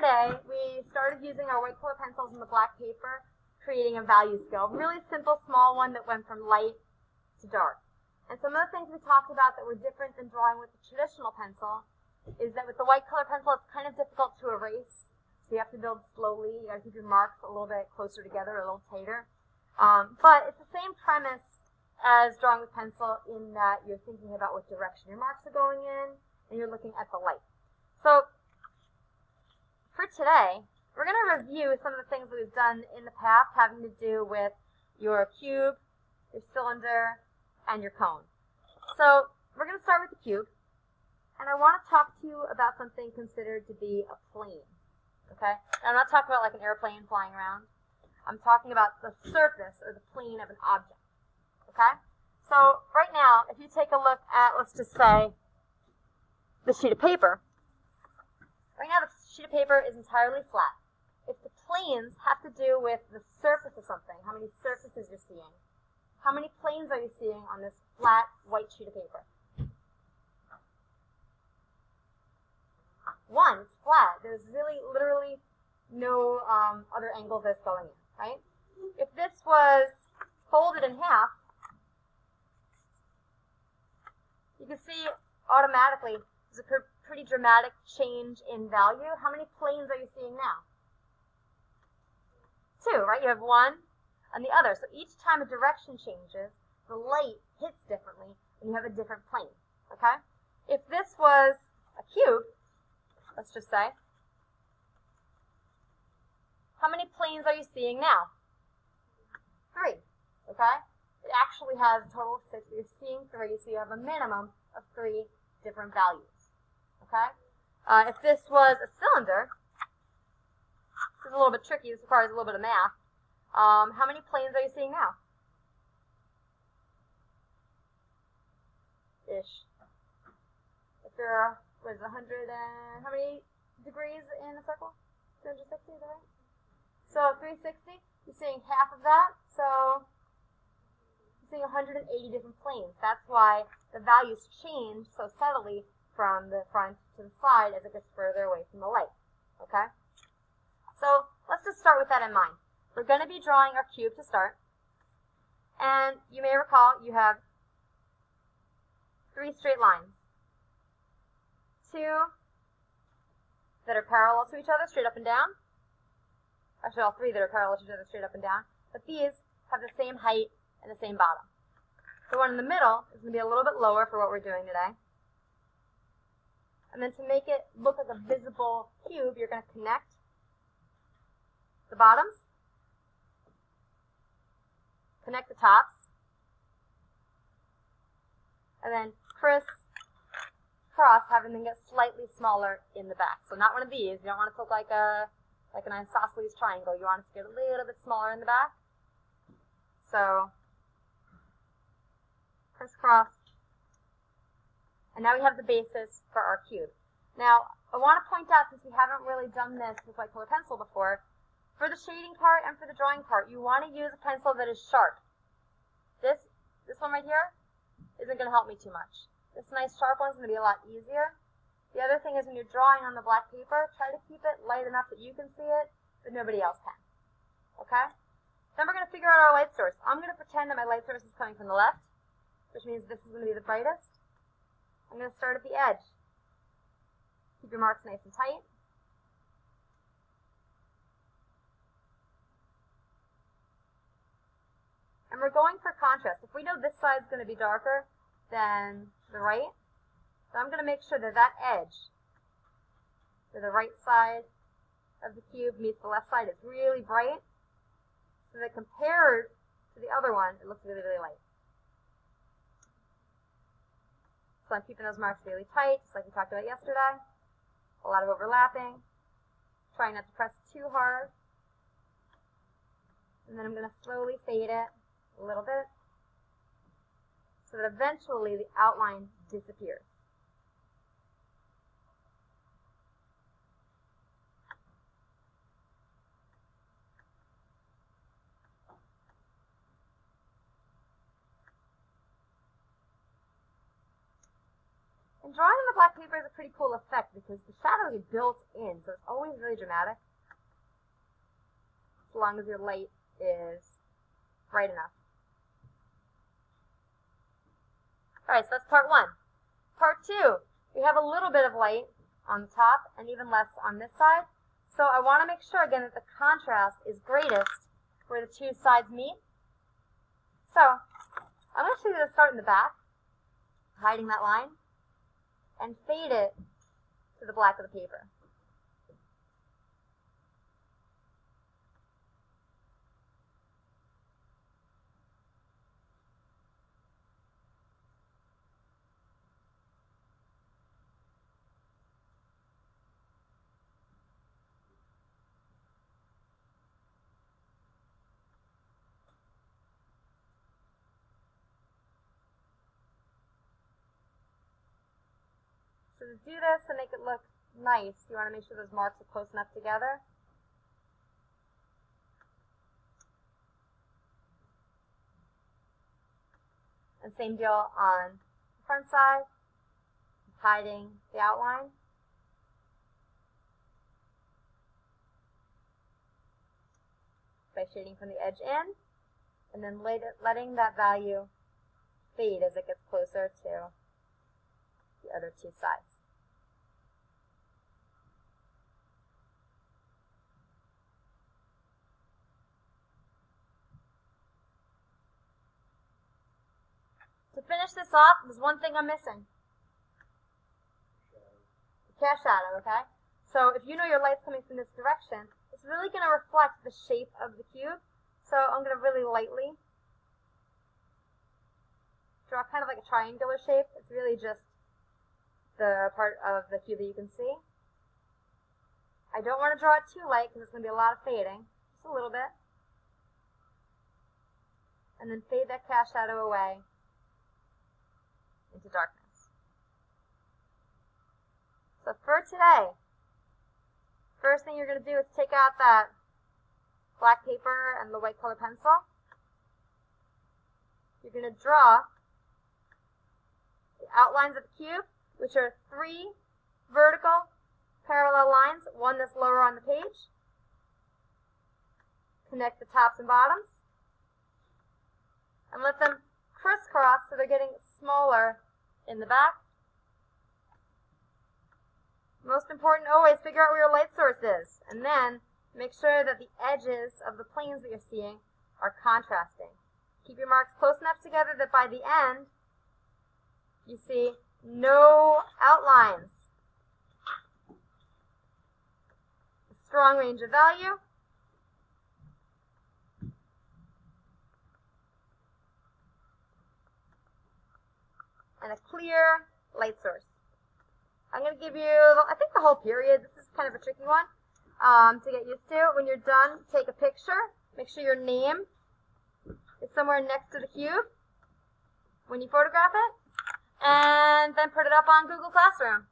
yesterday, we started using our white color pencils and the black paper, creating a value scale. Really simple, small one that went from light to dark. And some of the things we talked about that were different than drawing with the traditional pencil is that with the white color pencil, it's kind of difficult to erase. So you have to build slowly. You got to keep your marks a little bit closer together, a little tighter. But it's the same premise as drawing with pencil in that you're thinking about what direction your marks are going in, and you're looking at the light. So for today, we're going to review some of the things that we've done in the past having to do with your cube, your cylinder, and your cone. So we're going to start with the cube, and I want to talk to you about something considered to be a plane. Okay? Now, I'm not talking about like an airplane flying around. I'm talking about the surface or the plane of an object. Okay? So right now, if you take a look at, let's just say, the sheet of paper. Right now, the sheet of paper is entirely flat. If the planes have to do with the surface of something, how many surfaces you're seeing, how many planes are you seeing on this flat white sheet of paper? One, it's flat. There's really, literally no other angles that's going in, right? If this was folded in half, you can see automatically there's a pretty dramatic change in value. How many planes are you seeing now? Two, right? You have one and the other. So each time a direction changes, the light hits differently, and you have a different plane. Okay? If this was a cube, let's just say, how many planes are you seeing now? Three. Okay? It actually has a total of 6. You're seeing 3, so you have a minimum of 3 different values. Okay? If this was a cylinder, this is a little bit tricky. This requires a little bit of math. How many planes are you seeing now? Ish. If there was 100 and how many degrees in a circle? 260, is that right? So 360, you're seeing half of that. So you're seeing 180 different planes. That's why the values change so subtly from the front to the side as it gets further away from the light. Okay? So let's just start with that in mind. We're going to be drawing our cube to start. And you may recall you have 3 straight lines. 2 that are parallel to each other, straight up and down. Actually, all 3 that are parallel to each other, straight up and down. But these have the same height and the same bottom. The one in the middle is going to be a little bit lower for what we're doing today. And then to make it look like a visible cube, you're going to connect the bottoms, connect the tops, and then crisscross, having them get slightly smaller in the back. So not one of these. You don't want it to look like an isosceles triangle. You want it to get a little bit smaller in the back. So crisscross. And now we have the basis for our cube. Now, I want to point out, since we haven't really done this with white color pencil before, for the shading part and for the drawing part, you want to use a pencil that is sharp. This one right here isn't going to help me too much. This nice sharp one is going to be a lot easier. The other thing is when you're drawing on the black paper, try to keep it light enough that you can see it, but nobody else can. Okay? Then we're going to figure out our light source. I'm going to pretend that my light source is coming from the left, which means this is going to be the brightest. I'm going to start at the edge. Keep your marks nice and tight. And we're going for contrast. If we know this side is going to be darker than the right, then I'm going to make sure that that edge, where the right side of the cube meets the left side, is really bright, so that compared to the other one, it looks really, really light. So I'm keeping those marks really tight, just like we talked about yesterday. A lot of overlapping. Trying not to press too hard. And then I'm going to slowly fade it a little bit, so that eventually the outline disappears. And And drawing on the black paper is a pretty cool effect because the shadow is built in, so it's always really dramatic. As long as your light is bright enough. Alright, so that's part one. Part two, we have a little bit of light on the top and even less on this side. So I want to make sure again that the contrast is greatest where the two sides meet. So I'm going to show you to start in the back, hiding that line, and fade it to the black of the paper. So to do this and make it look nice, you want to make sure those marks are close enough together. And same deal on the front side, hiding the outline. By shading from the edge in, and then letting that value fade as it gets closer to the other two sides. To finish this off, there's one thing I'm missing. The cast shadow, okay? So if you know your light's coming from this direction, it's really going to reflect the shape of the cube. So I'm going to really lightly draw kind of like a triangular shape. It's really just the part of the cube that you can see. I don't want to draw it too light because it's going to be a lot of fading. Just a little bit. And then fade that cast shadow away into darkness. So for today, first thing you're going to do is take out that black paper and the white color pencil. You're going to draw the outlines of the cube, which are 3 vertical parallel lines, one that's lower on the page. Connect the tops and bottoms. And let them crisscross so they're getting smaller in the back. Most important, always figure out where your light source is, and then make sure that the edges of the planes that you're seeing are contrasting. Keep your marks close enough together that by the end, you see no outlines. A strong range of value. And a clear light source. I'm going to give you, I think, the whole period. This is kind of a tricky one to get used to. When you're done, take a picture. Make sure your name is somewhere next to the cube when you photograph it. And then put it up on Google Classroom.